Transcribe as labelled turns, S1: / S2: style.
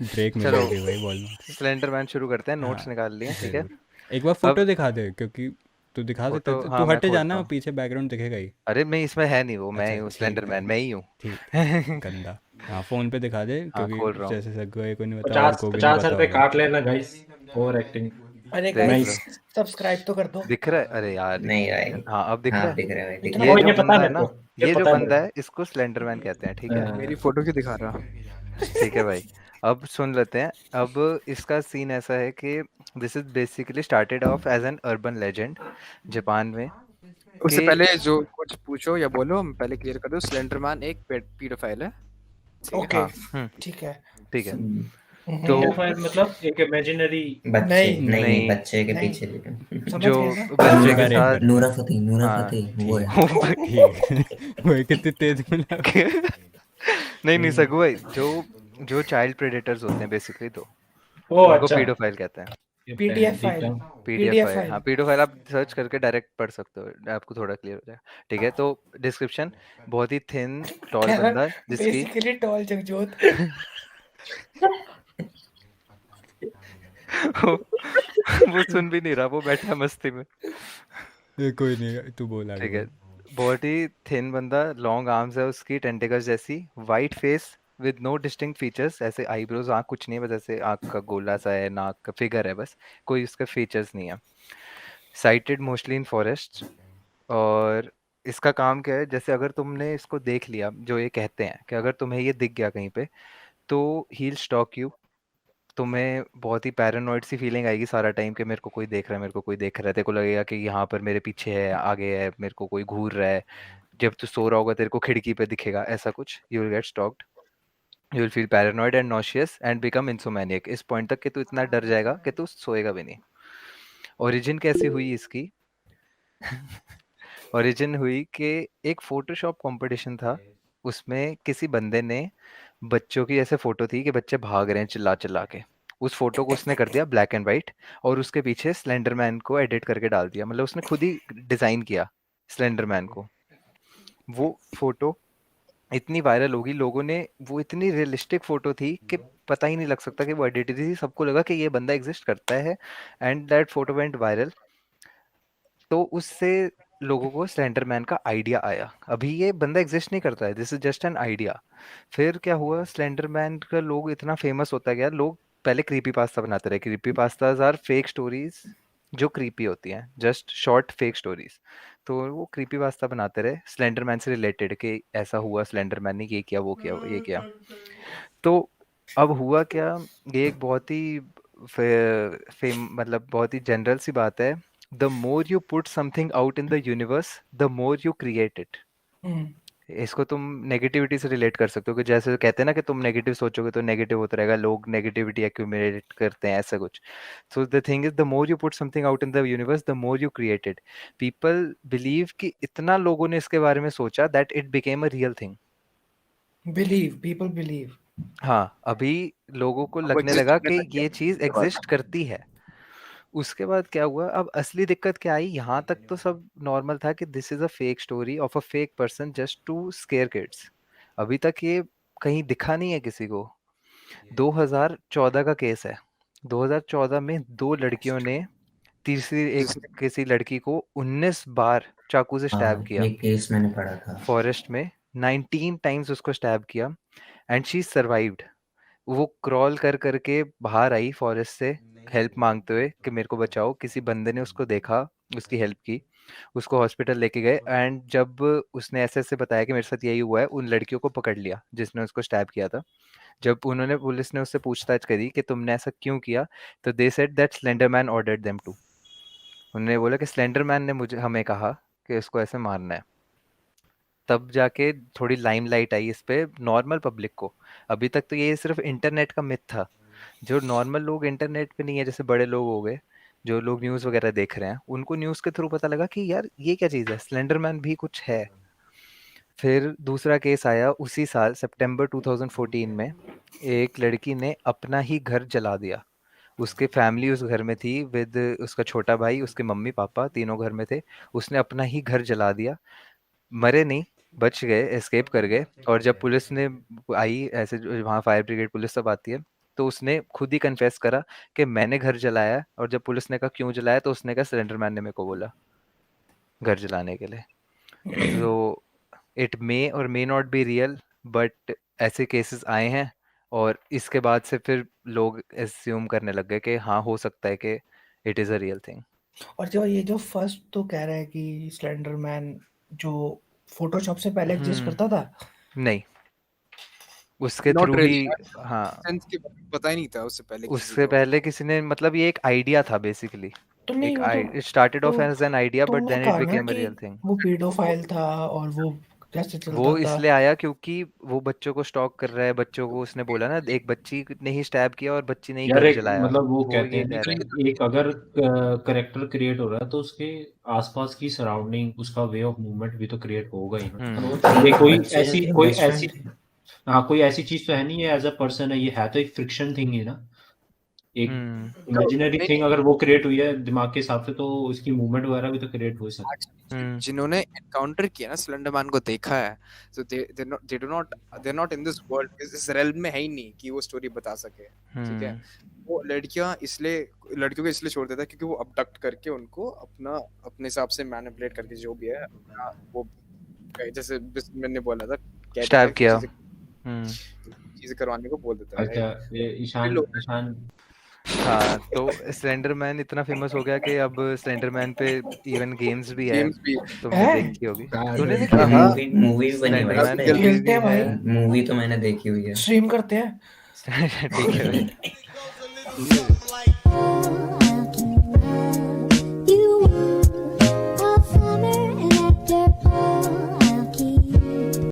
S1: Break
S2: चलो
S1: मिलेगी भाई वॉलमार्ट से।
S2: स्लेंडर मैन शुरू करते हैं,
S1: हाँ
S2: नोट्स निकाल लिए, ठीक है।
S1: ज़रूर। एक बार
S2: अब
S1: फोटो दिखा दे, क्योंकि तू दिखा सकता
S2: फोटो,
S1: है,
S2: हाँ
S1: तू
S2: मैं
S1: हटे
S2: खोलता
S1: जाना,
S2: हूँ।
S1: पीछे बैकग्राउंड दिखेगा ही।
S2: अरे मैं इसमें है नहीं, वो मैं ही
S1: अच्छा
S2: हूँ, स्लेंडर
S1: ठीक है।
S2: मैन मैं ही हूँ।
S1: ठीक ठीक। गंदा। हाँ फ़ोन पे दिखा दे,
S2: हाँ
S1: क्योंकि
S2: खोल रहा हूँ।
S1: जैसे सगुए को नहीं पता और
S3: पचास
S1: को भी नहीं
S3: पचास
S1: पता
S3: रुपए
S1: होगा।
S3: काट लेना गाइस। Over acting.
S4: अरे
S2: देख
S4: गाइस,
S2: लो,
S3: नाइस।
S4: सब्सक्राइब तो कर दो।
S2: दिख रहा है, अरे यार
S5: नहीं भाई।
S2: हाँ अब दिख
S5: हाँ
S2: रहा
S5: अब दिख रहा है भाई,
S2: है।
S5: दिख
S4: इतना
S5: रहा
S2: ये
S3: ओ
S5: है।
S2: जो
S3: ये पता
S2: बंदा
S3: है
S2: है
S3: मेरे
S2: ना,
S3: को। ये
S2: ये जो
S3: पता है मेरे
S2: बंदा
S3: को।
S2: है इसको स्लेंडर मैन कहते हैं, ठीक है।
S6: मेरी फोटो क्यों दिखा रहा?
S2: ठीक है भाई, अब सुन लेते हैं। अब इसका सीन ऐसा है कि this is basically started off as an urban legend Japan में
S6: उससे
S2: कि
S6: पहले जो कुछ पूछो या बोलो, मैं पहले क्लियर कर दूं, स्लेंडरमैन एक पीडोफाइल है, ठीक है।
S4: ओके,
S2: हाँ
S4: ठीक है।
S2: ठीक है। तो
S4: हम्म,
S3: पीडोफाइल मतलब एक इमेजिनरी।
S5: बच्चे
S4: नहीं
S5: नहीं नहीं,
S2: नहीं,
S5: बच्चे के
S4: नहीं,
S5: पीछे लेकिन।
S4: समझ
S2: जो
S4: गए ना।
S2: बच्चे
S5: नूरा
S2: के
S1: उसका रेप
S2: साथ,
S1: करते
S5: नूरा
S1: हैं।
S5: फतेही, नूरा
S2: हाँ
S5: फतेही वो
S1: ठीक
S5: है।
S1: है ठीक है। वो कितनी तेज बोला।
S2: नहीं नहीं सगु भाई, जो जो चाइल्ड प्रेडेटर्स होते हैं बेसिकली, तो
S3: ओ
S2: उनको
S3: अच्छा।
S2: पीडोफाइल कहते हैं।
S3: ये
S4: पीडीएफ
S3: ठीक
S4: फाइल,
S3: है।
S2: पीडीएफ
S4: पीडीएफ
S2: फाइल, हाँ
S4: फाइल।
S2: पीडोफाइल आप सर्च करके डायरेक्ट पढ़ सकते हो, आपको थोड़ा क्लियर हो जाएगा, ठीक है। तो डिस्क्रिप्शन, बहुत ही थिन टॉल
S4: कह
S2: बंदा
S4: रहा
S2: जिसकी
S4: बेसिकली टॉल जगजोत।
S2: वो, वो सुन भी नहीं रहा, वो बैठा है मस्ती में।
S1: कोई नहीं, तू बोल आगे
S2: ठीक है,
S1: बोल।
S2: बहुत ही थिन बंदा, लॉन्ग आर्म्स है उसकी, टेंटिकल्स जैसी, white face with no distinct features, ऐसे आईब्रोज, आँख कुछ नहीं है, बस ऐसे आँख का गोला सा है, नाक का फिगर है बस, कोई उसका फीचर्स नहीं है। Sighted mostly in forest. और इसका काम क्या है, जैसे अगर तुमने इसको देख लिया, जो ये कहते हैं कि अगर तुम्हें ये दिख गया कहीं पे, तो ही विल स्टॉक यू। तुम्हें बहुत ही पैरानॉइड सी फीलिंग आएगी सारा टाइम कि मेरे को कोई देख रहा है, मेरे को कोई देख रहा है, तेरे को लगेगा कि यहाँ पर मेरे पीछे है, आगे है, मेरे को कोई घूर रहा है। जब तू सो रहा होगा तेरे को खिड़की पे दिखेगा, ऐसा कुछ। You will get stalked, you will feel paranoid and nauseous and become insomniac, इस पॉइंट तक कि तू इतना डर जाएगा कि तू सोएगा भी नहीं। ओरिजिन कैसी हुई इसकी? ओरिजिन हुई कि एक फोटोशॉप कंपटीशन था, उसमें किसी बंदे ने, बच्चों की ऐसे फोटो थी कि बच्चे भाग रहे हैं चिल्ला चिल्ला के, उस फोटो को उसने कर दिया ब्लैक एंड वाइट, और उसके पीछे स्लेंडरमैन को एडिट करके डाल दिया, मतलब उसने खुद ही डिजाइन किया स्लेंडरमैन को। वो फोटो इतनी वायरल होगी, लोगों ने, वो इतनी रियलिस्टिक फोटो थी कि पता ही नहीं लग सकता कि वो एडिटेड थी, सबको लगा कि ये बंदा एग्जिस्ट करता है, and that photo went viral. तो उससे लोगों को स्लेंडरमैन का आइडिया आया, अभी ये बंदा एग्जिस्ट नहीं करता है, this is just an idea. फिर क्या हुआ, स्लेंडरमैन का लोग इतना फेमस होता गया, लोग पहले क्रीपी पास्ता बनाते रहे। Creepy pastas are fake stories जो क्रीपी होती हैं, जस्ट शॉर्ट फेक स्टोरीज। तो वो क्रीपी पास्ता बनाते रहे स्लेंडरमैन से रिलेटेड, कि ऐसा हुआ, स्लेंडरमैन ने ये किया, वो किया, ये किया। तो अब हुआ क्या, ये एक बहुत ही मतलब बहुत ही जनरल सी बात है। The more you put something out in the universe, the more you create it.
S4: हम्म,
S2: इसको तुम नेगेटिविटी से रिलेट कर सकते हो, कि जैसे कहते हैं ना कि तुम नेगेटिव सोचोगे तो नेगेटिव होता रहेगा, लोग नेगेटिविटी एक्यूमुलेट करते हैं, ऐसा कुछ। So the thing is, the more you put something out in the universe, the more you created. People believe कि इतना लोगों ने इसके बारे में सोचा that it became a real thing.
S4: Believe, people believe.
S2: हाँ, अभी लोगों को
S6: अब वो
S2: लगने
S6: एग्जिस्ट
S2: लगा
S6: करने
S2: कि
S6: लग गया,
S2: ये चीज
S6: ये बात
S2: एग्जिस्ट करती है। उसके बाद क्या हुआ, अब असली दिक्कत क्या आई, यहाँ तक तो सब नॉर्मल था कि this is a fake story of a fake person just to scare kids. अभी तक ये कहीं दिखा नहीं है किसी को। 2014 का केस है। 2014 में दो लड़कियों ने तीसरी एक
S6: जिसने
S2: किसी लड़की को 19 बार चाकू से स्टैब
S5: हाँ
S2: किया,
S5: ये केस मैंने पढ़ा था।
S2: फॉरेस्ट में 19 टाइम्स उसको स्टैब किया, एंड शी सर्वाइव्ड। वो क्रॉल कर करके बाहर आई फॉरेस्ट से, हेल्प मांगते हुए कि मेरे को बचाओ। किसी बंदे ने उसको देखा, उसकी हेल्प की, उसको हॉस्पिटल लेके गए, एंड जब उसने ऐसे ऐसे बताया कि मेरे साथ यही हुआ है, उन लड़कियों को पकड़ लिया जिसने उसको स्टैब किया था। जब उन्होंने, पुलिस ने उससे पूछताछ करी कि तुमने ऐसा क्यों किया, तो they said that Slenderman ordered them to. उन्होंने बोला कि स्लेंडरमैन ने मुझे हमें कहा कि इसको ऐसे मारना है। तब जाके थोड़ी लाइमलाइट आई इस पे नॉर्मल पब्लिक को। अभी तक तो ये सिर्फ इंटरनेट का मिथ था। जो नॉर्मल लोग इंटरनेट पे नहीं है, जैसे बड़े लोग हो गए, जो लोग न्यूज़ वगैरह देख रहे हैं, उनको न्यूज़ के थ्रू पता लगा कि यार ये क्या चीज़ है, स्लेंडरमैन भी कुछ है। फिर दूसरा केस आया उसी साल सितंबर 2014 में। एक लड़की ने अपना ही घर जला दिया। उसकी फैमिली उस घर में थी, विद उसका छोटा भाई, उसके मम्मी पापा तीनों घर में थे। उसने अपना ही घर जला दिया, मरे नहीं, बच गए, एस्केप कर गए। और जब पुलिस ने आई, ऐसे वहाँ फायर ब्रिगेड पुलिस सब आती है, तो उसने खुद ही कन्फेस करा कि मैंने घर जलाया, और जब पुलिस ने कहा क्यों जलाया तो उसने कहा स्लेंडरमैन ने मेरे को बोला घर जलाने के लिए। तो इट मे और may not be real, but ऐसे केसेस आए हैं, और इसके बाद से फिर लोग एज्यूम करने लग गए कि हाँ हो सकता है कि it is a real thing.
S4: और जो ये जो फर्स्ट तो कह रहा है कि स्लेंडरमैन जो फोटोशॉप से पहले एग्जिस्ट
S2: हम्म,
S4: करता था।
S2: नहीं, उसके
S6: नॉट
S2: थ्रू
S6: रियली
S2: ही,
S6: यार,
S2: हाँ
S6: सेंस के बारे में पता ही नहीं था उससे पहले किसी
S2: उससे
S6: को।
S2: पहले किसी ने, मतलब ये एक आइडिया था बेसिकली,
S4: तो नहीं
S2: एक
S4: वो तो
S2: इट स्टार्टेड ऑफ
S4: तो
S2: एज एन आइडिया बट
S4: वो
S2: देन इट
S4: कहा ना
S2: बिकेम अ
S4: कि
S2: रियल थिंग।
S4: वो पीडोफाइल था और वो कैसे चलता
S2: वो
S4: था।
S2: इसलिए आया क्योंकि वो बच्चों को स्टॉक कर रहा है, बच्चों को उसने बोला ना एक बच्ची ने ही स्टैब किया और बच्ची ने ही
S3: यार
S2: घर
S3: एक
S2: जलाया,
S3: मतलब वो
S2: वो
S3: कहते
S2: ये
S3: हैं ना
S2: कह रहा है।
S3: कि एक अगर करेक्टर क्रिएट हो रहा है तो उसके आसपास की सराउंडिंग, उसका वे ऑफ मूवमेंट भी तो क्रिएट होगा ही ना।
S4: वो
S3: ये कोई
S4: बच्चे
S3: ऐसी
S4: थे,
S3: कोई
S4: बेस्ट
S3: ऐसी
S4: फ्रेंड थे।
S3: हाँ कोई ऐसी चीज तो है नहीं, ये एज अ पर्सन है, ये है तो एक फ्रिक्शन थिंग ही ना, एक
S2: हम्म
S6: तो
S3: इमेजिनरी थिंग अगर वो क्रिएट हुई है दिमाग के हिसाब से तो उसकी मूवमेंट वगैरह भी तो क्रिएट हो सकती है।
S2: हम्म
S6: जिन्होंने एनकाउंटर किया ना स्लेंडरमैन को देखा है, so they're not in this world, इस realm में है ही नहीं कि वो स्टोरी बता सके, ठीक है। वो लड़कियों को इसलिए छोड़ देता है क्योंकि वो अबडक्ट करके उनको अपने हिसाब से मैनिपुलेट करके जो भी है वो, जैसे मैंने बोला था
S2: स्टैब किया।
S6: चीजें करवाने को बोल देता है,
S3: अच्छा
S6: right?
S3: ये ईशान
S2: हाँ, तो स्लेंडरमैन इतना फेमस हो गया कि अब स्लेंडरमैन पे इवन गेम्स भी है,
S6: गेम्स भी
S2: तुमने
S4: है?
S2: देखी होगी।
S3: हाँ,
S2: तूने
S3: हाँ,
S2: देखी?
S6: हाँ,
S5: मूवी मूवी भी बनी है भाई
S2: स्लेंडरमैन
S5: इस पे।
S2: मूवी
S4: खेलते
S2: भी
S4: हैं भाई,
S2: है।
S5: मूवी तो मैंने देखी हुई है।
S4: स्ट्रीम करते हैं।
S2: ठीक है भाई।